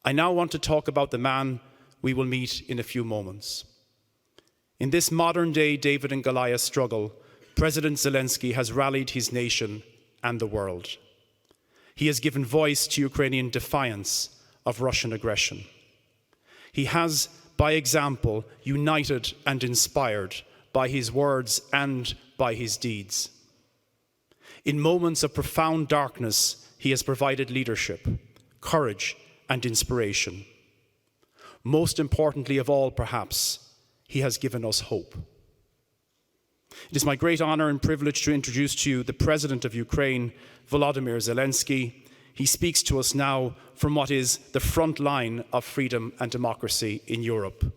I now want to talk about the man we will meet in a few moments. In this modern-day David and Goliath struggle, President Zelenskyy has rallied his nation and the world. He has given voice to Ukrainian defiance of Russian aggression. He has, by example, united and inspired by his words and by his deeds. In moments of profound darkness, he has provided leadership, courage, and inspiration. Most importantly of all, perhaps, he has given us hope. It is my great honor and privilege to introduce to you the President of Ukraine, Volodymyr Zelenskyy. He speaks to us now from what is the front line of freedom and democracy in Europe.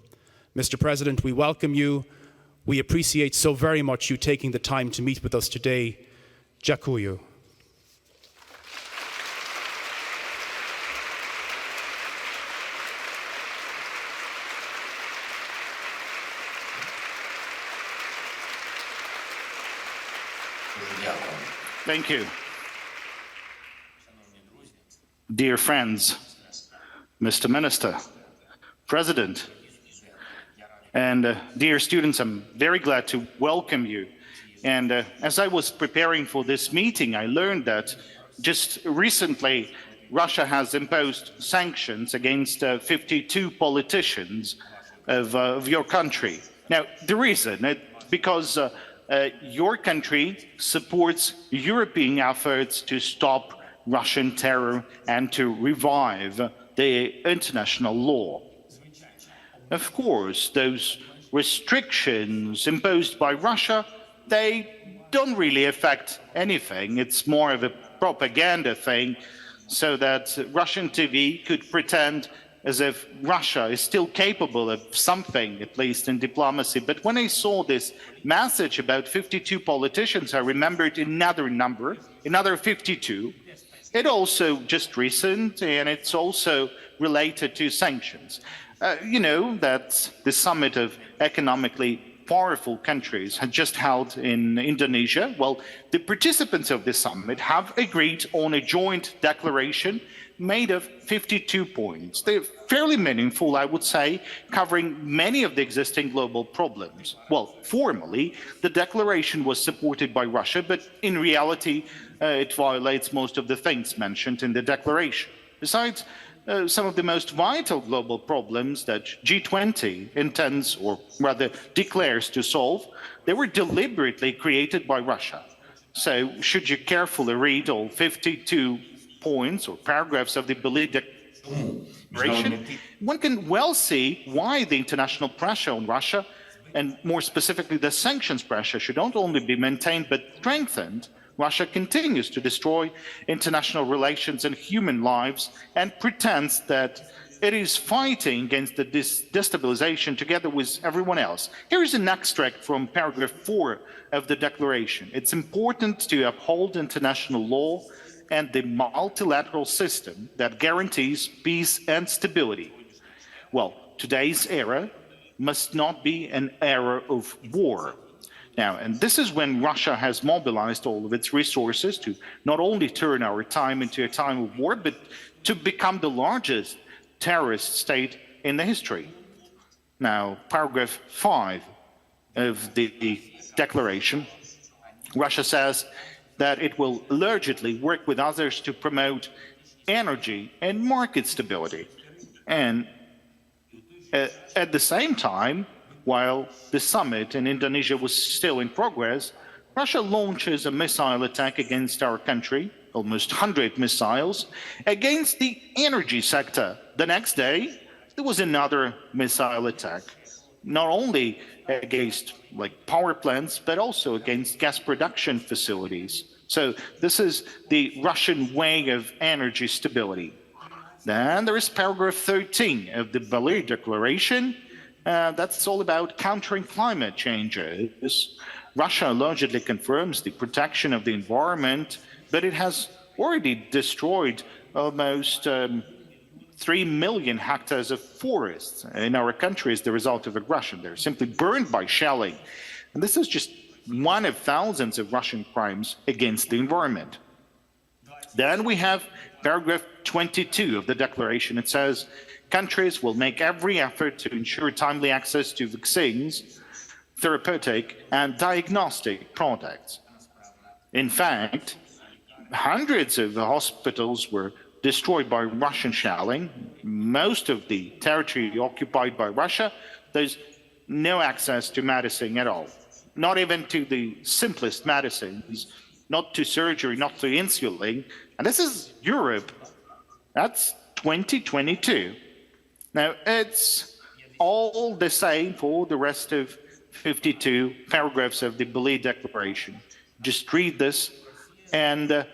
Mr. President, we welcome you. We appreciate so very much you taking the time to meet with us today. Dziękuję. Thank you. Dear friends, Mr. Minister, President, and dear students, I'm very glad to welcome you. And as I was preparing for this meeting, I learned that just recently Russia has imposed sanctions against 52 politicians of your country. Now, the reason, because your country supports European efforts to stop Russian terror and to revive the international law. Of course, those restrictions imposed by Russia, they don't really affect anything. It's more of a propaganda thing so that Russian TV could pretend as if Russia is still capable of something, at least in diplomacy. But when I saw this message about 52 politicians, I remembered another number, another 52. It also just recent, and it's also related to sanctions. You know that the summit of economically powerful countries had just held in Indonesia. Well, the participants of this summit have agreed on a joint declaration made of 52 points. They're fairly meaningful, I would say, covering many of the existing global problems. Well, formally, the declaration was supported by Russia, but in reality, it violates most of the things mentioned in the declaration. Besides, some of the most vital global problems that G20 intends, or rather declares to solve, they were deliberately created by Russia. So should you carefully read all 52 points or paragraphs of the Bali Declaration, one can well see why the international pressure on Russia, and more specifically the sanctions pressure, should not only be maintained but strengthened. Russia continues to destroy international relations and human lives and pretends that it is fighting against the destabilization together with everyone else. Here is an extract from paragraph 4 of the declaration. It's important to uphold international law and the multilateral system that guarantees peace and stability. Well, today's era must not be an era of war. Now, and this is when Russia has mobilized all of its resources to not only turn our time into a time of war, but to become the largest terrorist state in the history. Now, paragraph 5 of the declaration, Russia says that it will allegedly work with others to promote energy and market stability. And at the same time, while the summit in Indonesia was still in progress, Russia launches a missile attack against our country, almost 100 missiles, against the energy sector. The next day, there was another missile attack, not only against power plants, but also against gas production facilities. So this is the Russian way of energy stability. Then there is paragraph 13 of the Bali Declaration. That's all about countering climate changes. Russia allegedly confirms the protection of the environment, but it has already destroyed almost 3 million hectares of forests in our country as the result of aggression. They're simply burned by shelling. And this is just one of thousands of Russian crimes against the environment. Then we have paragraph 22 of the declaration. It says, countries will make every effort to ensure timely access to vaccines, therapeutic and diagnostic products. In fact, hundreds of hospitals were destroyed by Russian shelling. Most of the territory occupied by Russia, there's no access to medicine at all. Not even to the simplest medicines, not to surgery, not to insulin. And this is Europe. That's 2022. Now, it's all the same for the rest of 52 paragraphs of the Bali Declaration. Just read this and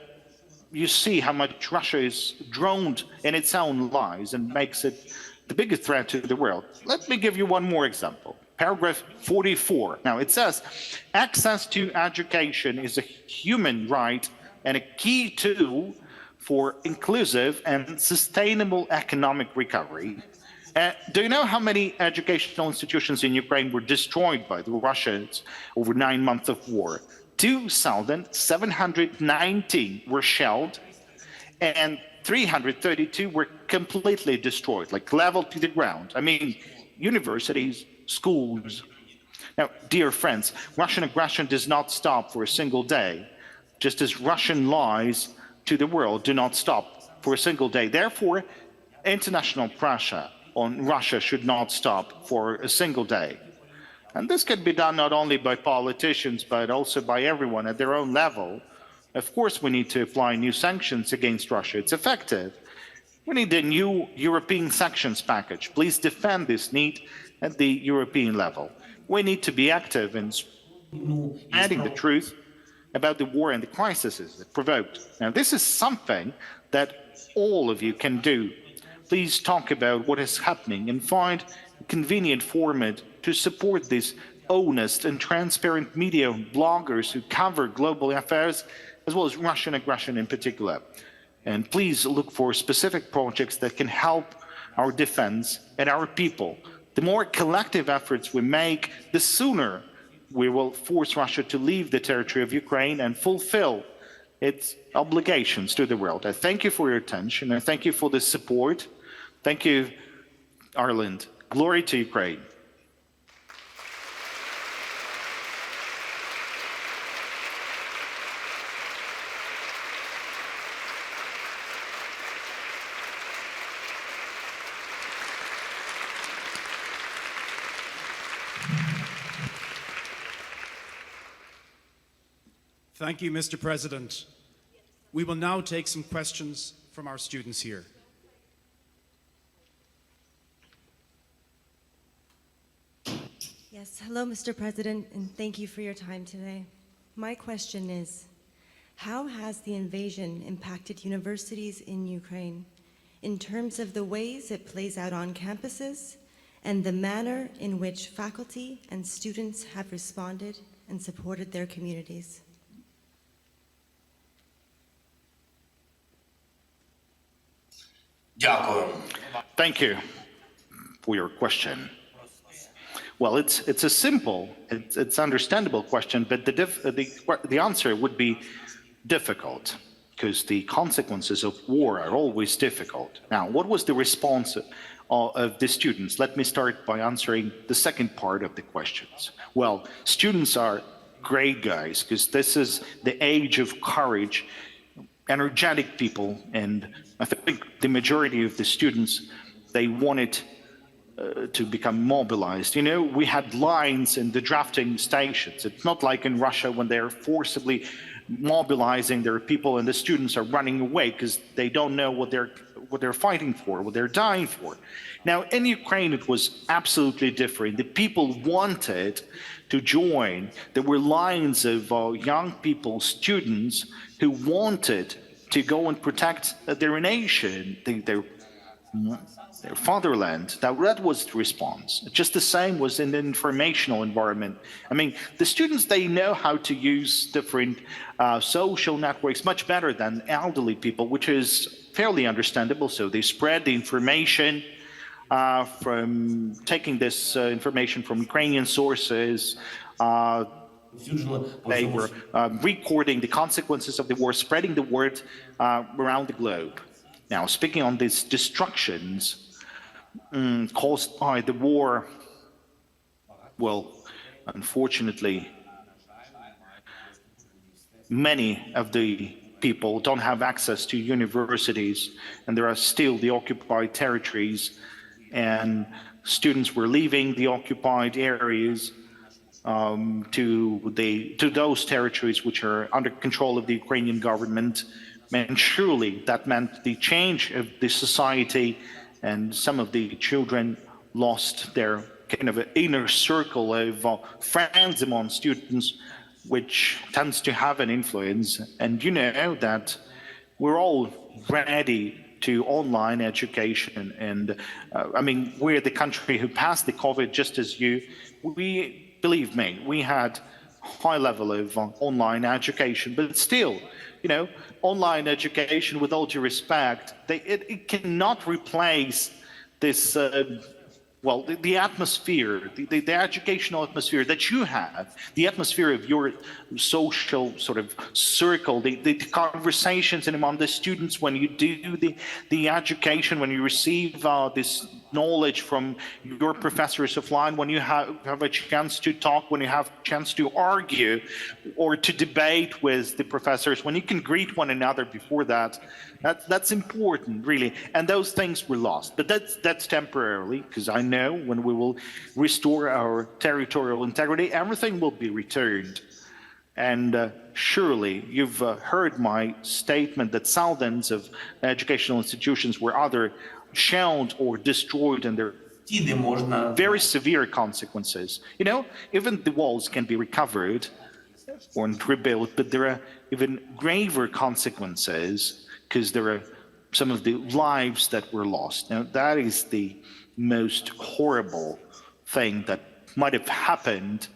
you see how much Russia is drowned in its own lies and makes it the biggest threat to the world. Let me give you one more example. Paragraph 44. Now it says, access to education is a human right and a key tool for inclusive and sustainable economic recovery. Do you know how many educational institutions in Ukraine were destroyed by the Russians over 9 months of war? 2,719 were shelled and 332 were completely destroyed, like leveled to the ground. I mean, universities, schools. Now, dear friends, Russian aggression does not stop for a single day, just as Russian lies to the world do not stop for a single day. Therefore, international pressure on Russia should not stop for a single day. And this can be done not only by politicians, but also by everyone at their own level. Of course, we need to apply new sanctions against Russia. It's effective. We need a new European sanctions package. Please defend this need at the European level. We need to be active in spreading the truth about the war and the crises it provoked. Now, this is something that all of you can do. Please talk about what is happening and find a convenient format to support these honest and transparent media bloggers who cover global affairs, as well as Russian aggression in particular. And please look for specific projects that can help our defense and our people. The more collective efforts we make, the sooner we will force Russia to leave the territory of Ukraine and fulfill its obligations to the world. I thank you for your attention. I thank you for the support. Thank you, Ireland. Glory to Ukraine. Thank you, Mr. President. We will now take some questions from our students here. Yes, hello, Mr. President, and thank you for your time today. My question is, how has the invasion impacted universities in Ukraine in terms of the ways it plays out on campuses and the manner in which faculty and students have responded and supported their communities? Thank you for your question. Well, it's a simple, it's understandable question, but the answer would be difficult because the consequences of war are always difficult. Now, what was the response of the students? Let me start by answering the second part of the questions. Well, students are great guys because this is the age of courage, energetic people, and I think the majority of the students, they wanted to become mobilized. You know, we had lines in the drafting stations. It's not like in Russia when they're forcibly mobilizing their people and the students are running away because they don't know what they're fighting for, what they're dying for. Now, in Ukraine, it was absolutely different. The people wanted to join. There were lines of young people, students, who wanted to go and protect their nation, their fatherland. Now, that was the response. Just the same was in the informational environment. I mean, the students, they know how to use different social networks much better than elderly people, which is fairly understandable. So they spread the information from taking this information from Ukrainian sources, They were recording the consequences of the war, spreading the word around the globe. Now, speaking on these destructions caused by the war, well, unfortunately, many of the people don't have access to universities, and there are still the occupied territories, and students were leaving the occupied areas to those territories which are under control of the Ukrainian government. And surely that meant the change of the society, and some of the children lost their kind of inner circle of friends among students, which tends to have an influence. And you know that we're all ready to online education. And I mean, we're the country who passed the COVID just as you. Believe me, we had high level of online education, but still, you know, online education, with all due respect, it cannot replace this, well, the atmosphere, the educational atmosphere that you have, the atmosphere of your social sort of circle, the conversations among the students when you do the education, when you receive this knowledge from your professors offline, when you have a chance to talk, when you have a chance to argue or to debate with the professors, when you can greet one another before that, that's important, really. And those things were lost. But that's temporarily, because I know when we will restore our territorial integrity, everything will be returned. And surely you've heard my statement that thousands of educational institutions were either shelled or destroyed, and there are very severe consequences. You know, even the walls can be recovered or rebuilt, but there are even graver consequences, because there are some of the lives that were lost. Now, that is the most horrible thing that might have happened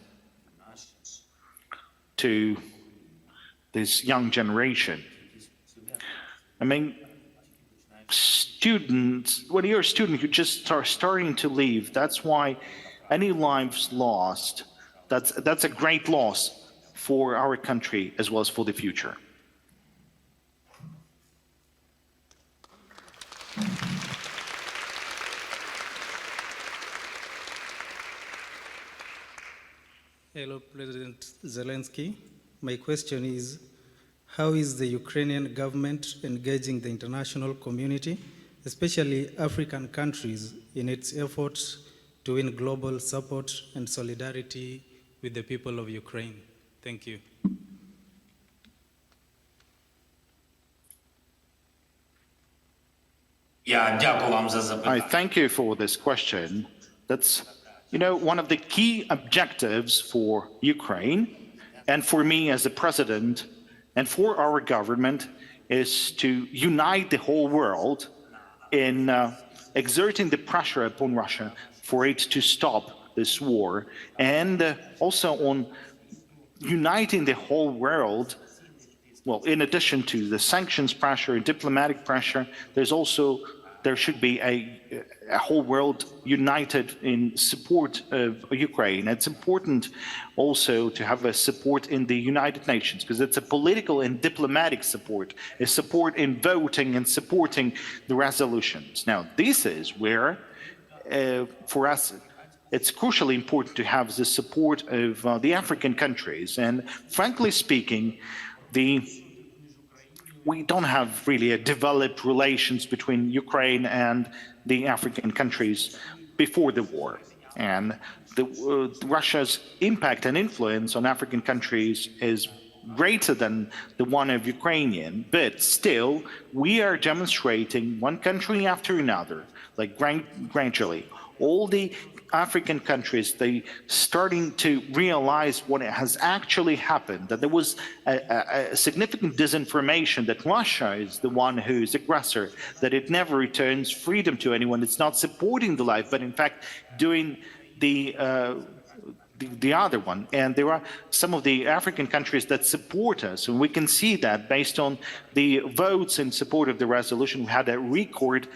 to this young generation. I mean, students, when you're a student, you just start starting to leave. That's why any lives lost, that's a great loss for our country as well as for the future. Hello, President Zelensky. My question is, how is the Ukrainian government engaging the international community, especially African countries, in its efforts to win global support and solidarity with the people of Ukraine? Thank you. I thank you for this question. That's, you know, one of the key objectives for Ukraine and for me as the president and for our government is to unite the whole world in exerting the pressure upon Russia for it to stop this war, and also on uniting the whole world. Well, in addition to the sanctions pressure and diplomatic pressure, there should be a whole world united in support of Ukraine. It's important also to have a support in the United Nations, because it's a political and diplomatic support, a support in voting and supporting the resolutions. Now, this is where, for us, it's crucially important to have the support of the African countries. And frankly speaking, we don't have really a developed relations between Ukraine and the African countries before the war. And Russia's impact and influence on African countries is greater than the one of Ukrainian, but still we are demonstrating one country after another, like gradually. All the African countries, they starting to realize what has actually happened, that there was a significant disinformation that Russia is the one who is aggressor, that it never returns freedom to anyone, it's not supporting the life, but in fact doing the other one. And there are some of the African countries that support us, and we can see that based on the votes in support of the resolution. We had a record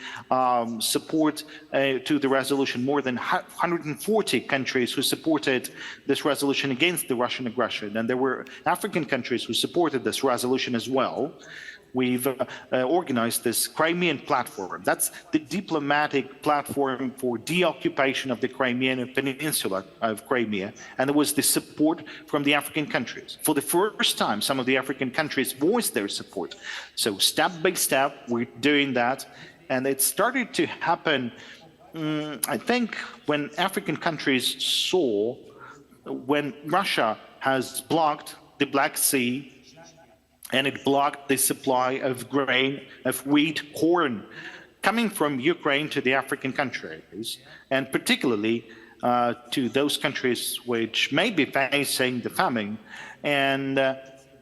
support to the resolution, more than 140 countries who supported this resolution against the Russian aggression, and there were African countries who supported this resolution as well. We've organized this Crimean platform. That's the diplomatic platform for deoccupation of the Crimean Peninsula of Crimea. And there was the support from the African countries. For the first time, some of the African countries voiced their support. So step by step, we're doing that. And it started to happen, I think, when African countries saw when Russia has blocked the Black Sea, and it blocked the supply of grain, of wheat, corn, coming from Ukraine to the African countries, and particularly to those countries which may be facing the famine. And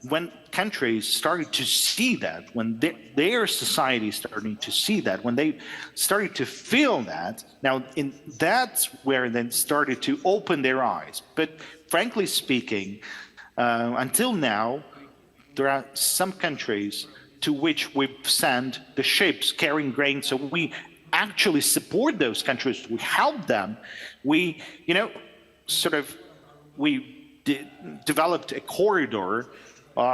when countries started to see that, when their society started to see that, when they started to feel that, now that's where they started to open their eyes. But frankly speaking, until now, there are some countries to which we send the ships carrying grain, so we actually support those countries, we help them. We, developed a corridor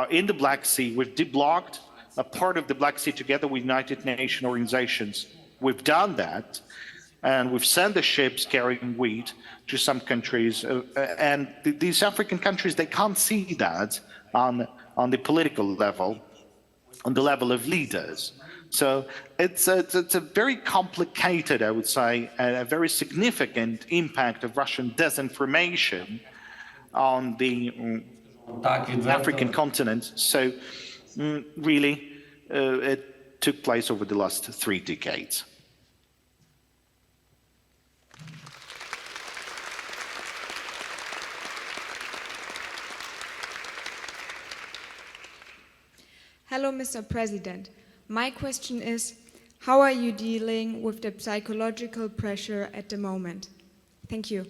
in the Black Sea. We've deblocked a part of the Black Sea together with United Nations organizations. We've done that, and we've sent the ships carrying wheat to some countries, and these African countries, they can't see that on the political level, on the level of leaders. So it's a very complicated, I would say, a very significant impact of Russian disinformation on the African continent. So really, it took place over the last 3 decades. Hello, Mr. President. My question is, how are you dealing with the psychological pressure at the moment? Thank you.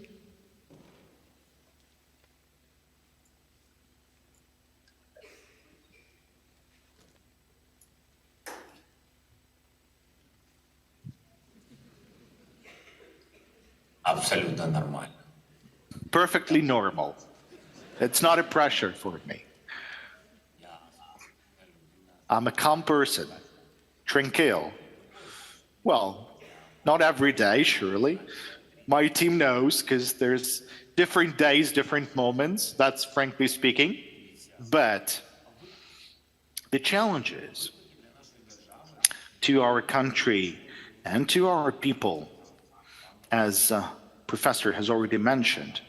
Абсолютно нормально. Perfectly normal. It's not a pressure for me. I'm a calm person, tranquil. Well, not every day, surely. My team knows, because there's different days, different moments, that's frankly speaking. But the challenges to our country and to our people, as Professor has already mentioned,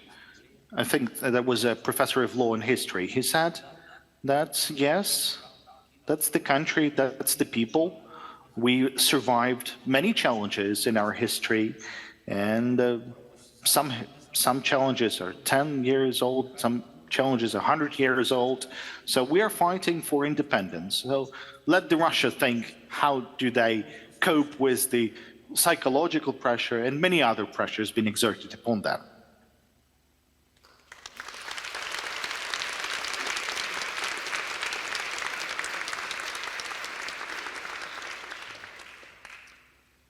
I think that was a professor of law and history. He said that, yes, that's the country, that's the people. We survived many challenges in our history, and some challenges are 10 years old, some challenges are 100 years old. So we are fighting for independence. So let the Russia think, how do they cope with the psychological pressure and many other pressures being exerted upon them.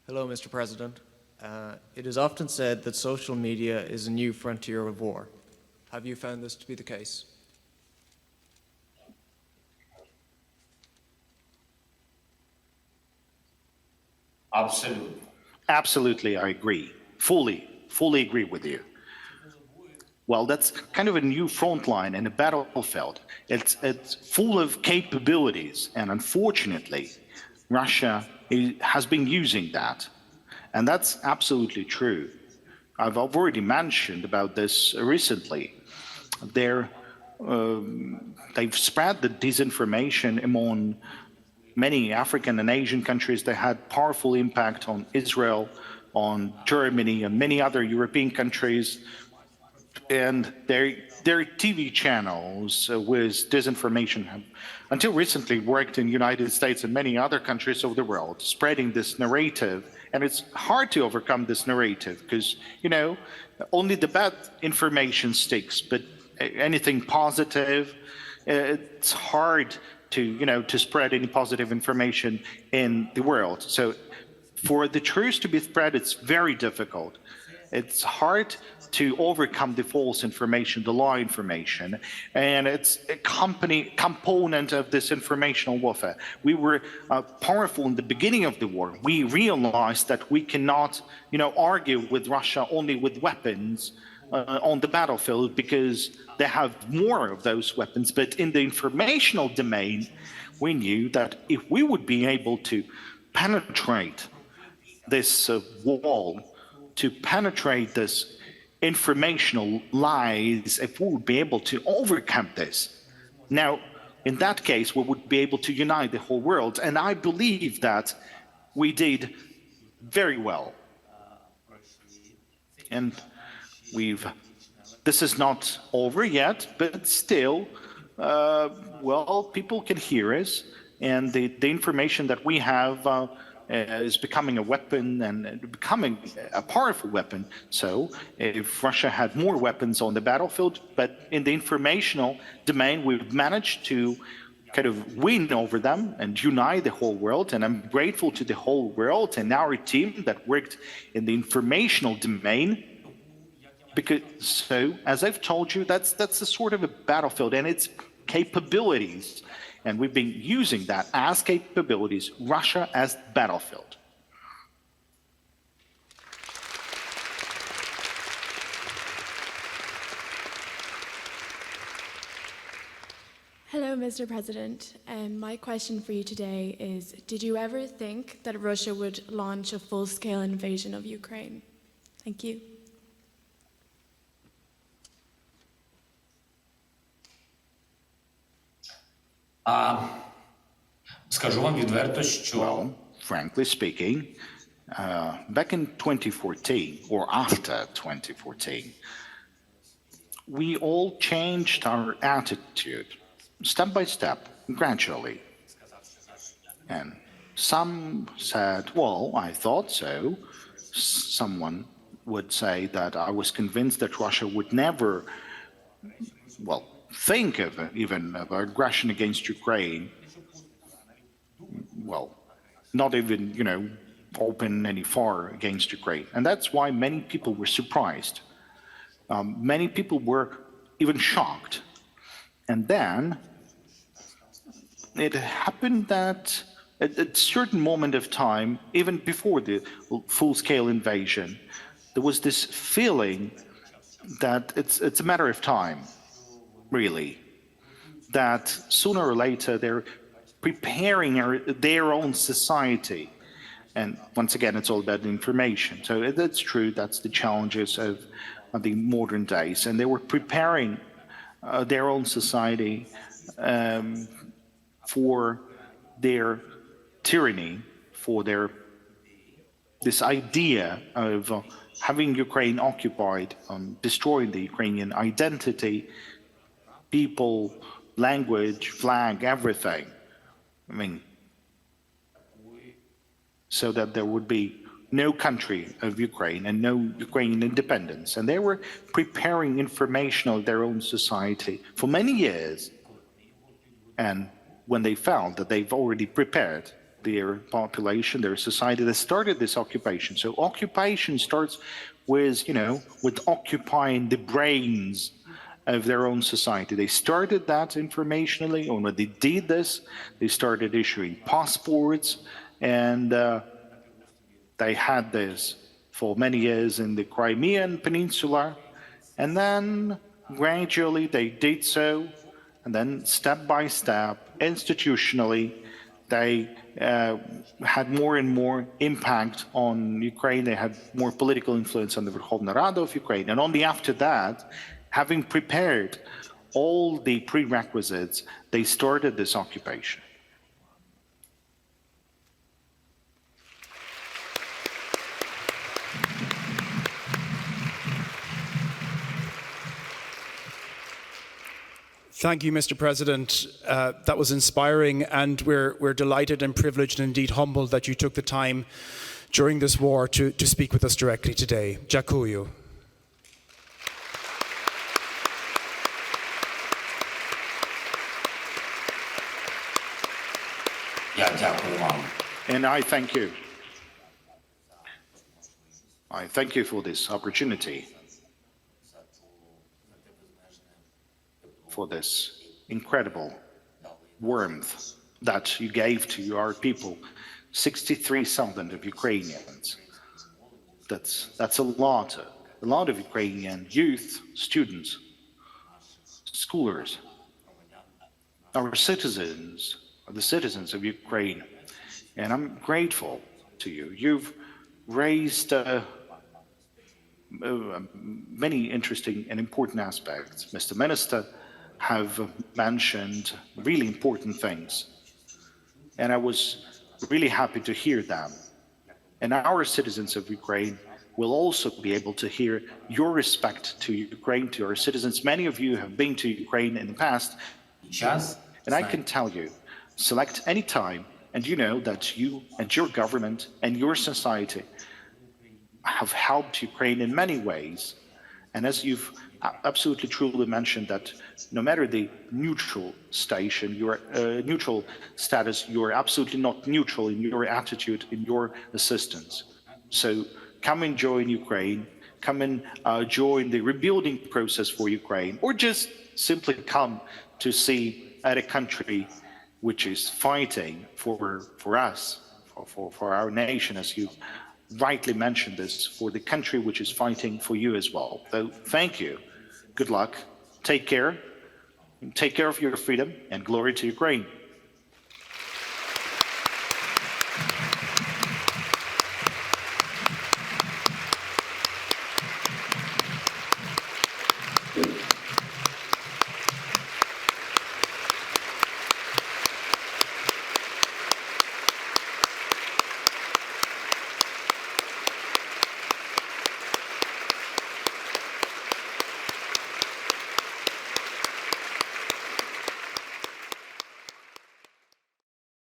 Hello, Mr. President. It is often said that social media is a new frontier of war. Have you found this to be the case? Absolutely. Absolutely, I agree. Fully agree with you. Well, that's kind of a new front line in a battlefield. It's full of capabilities, and unfortunately, Russia has been using that. And that's absolutely true. I've already mentioned about this recently. They've spread the disinformation among many African and Asian countries that had powerful impact on Israel, on Germany, and many other European countries, and their TV channels with disinformation have, until recently, worked in the United States and many other countries of the world, spreading this narrative. And it's hard to overcome this narrative because, only the bad information sticks, but anything positive, it's hard to spread any positive information in the world. So for the truth to be spread, it's very difficult. It's hard to overcome the false information, the lie information, and it's a component of this informational warfare. We were powerful in the beginning of the war. We realized that we cannot, argue with Russia only with weapons on the battlefield because they have more of those weapons. But in the informational domain, we knew that if we would be able to penetrate this wall, to penetrate this informational lies, if we would be able to overcome this. Now, in that case, we would be able to unite the whole world. And I believe that we did very well. And this is not over yet, but still, people can hear us. And the information that we have is becoming a weapon and becoming a powerful weapon. So if Russia had more weapons on the battlefield, but in the informational domain, we've managed to kind of win over them and unite the whole world. And I'm grateful to the whole world and our team that worked in the informational domain. Because, so, as I've told you, that's a sort of a battlefield and its capabilities. And we've been using that as capabilities, Russia as battlefield. Hello, Mr. President. My question for you today is, did you ever think that Russia would launch a full-scale invasion of Ukraine? Thank you. Скажу вам відверто, що Well, frankly speaking, back in 2014 or after 2014, we all changed our attitude step by step, gradually. And some said, well, I thought so. Someone would say that I was convinced that Russia would never, think of even of aggression against Ukraine. Well, not even, open any far against Ukraine. And that's why many people were surprised. Many people were even shocked. And then it happened that at a certain moment of time, even before the full-scale invasion, there was this feeling that it's a matter of time, really, that sooner or later they're preparing their own society. And once again, it's all about information. So that's true, that's the challenges of the modern days. And they were preparing their own society for their tyranny, for this idea of having Ukraine occupied, destroying the Ukrainian identity, people, language, flag, everything. I mean, so that there would be no country of Ukraine and no Ukrainian independence. And they were preparing information of their own society for many years. And when they found that they've already prepared their population, their society, they started this occupation. So occupation starts with occupying the brains of their own society. They started that informationally, and when they did this, they started issuing passports, and they had this for many years in the Crimean Peninsula, and then gradually they did so, and then step by step, institutionally, they had more and more impact on Ukraine. They had more political influence on the Verkhovna Rada of Ukraine, and only after that, having prepared all the prerequisites, they started this occupation. Thank you, Mr. President. That was inspiring, and we're delighted and privileged and indeed humbled that you took the time during this war to speak with us directly today. Dziękuję. Я дякую вам. And I thank you. I thank you for this opportunity, for this incredible warmth that you gave to our people, 63,000 of Ukrainians. That's a lot of Ukrainian youth, students, schoolers, our citizens, the citizens of Ukraine. And I'm grateful to you. You've raised many interesting and important aspects. Mr. Minister have mentioned really important things. And I was really happy to hear them. And our citizens of Ukraine will also be able to hear your respect to Ukraine, to our citizens. Many of you have been to Ukraine in the past. And I can tell you, select any time, and you know that you and your government and your society have helped Ukraine in many ways. And as you've absolutely truly mentioned, that no matter the neutral station, your neutral status, you're absolutely not neutral in your attitude, in your assistance. So come and join Ukraine, come and join the rebuilding process for Ukraine, or just simply come to see at a country which is fighting for us, for our nation, as you rightly mentioned this, for the country which is fighting for you as well. So thank you, good luck, take care of your freedom, and glory to Ukraine.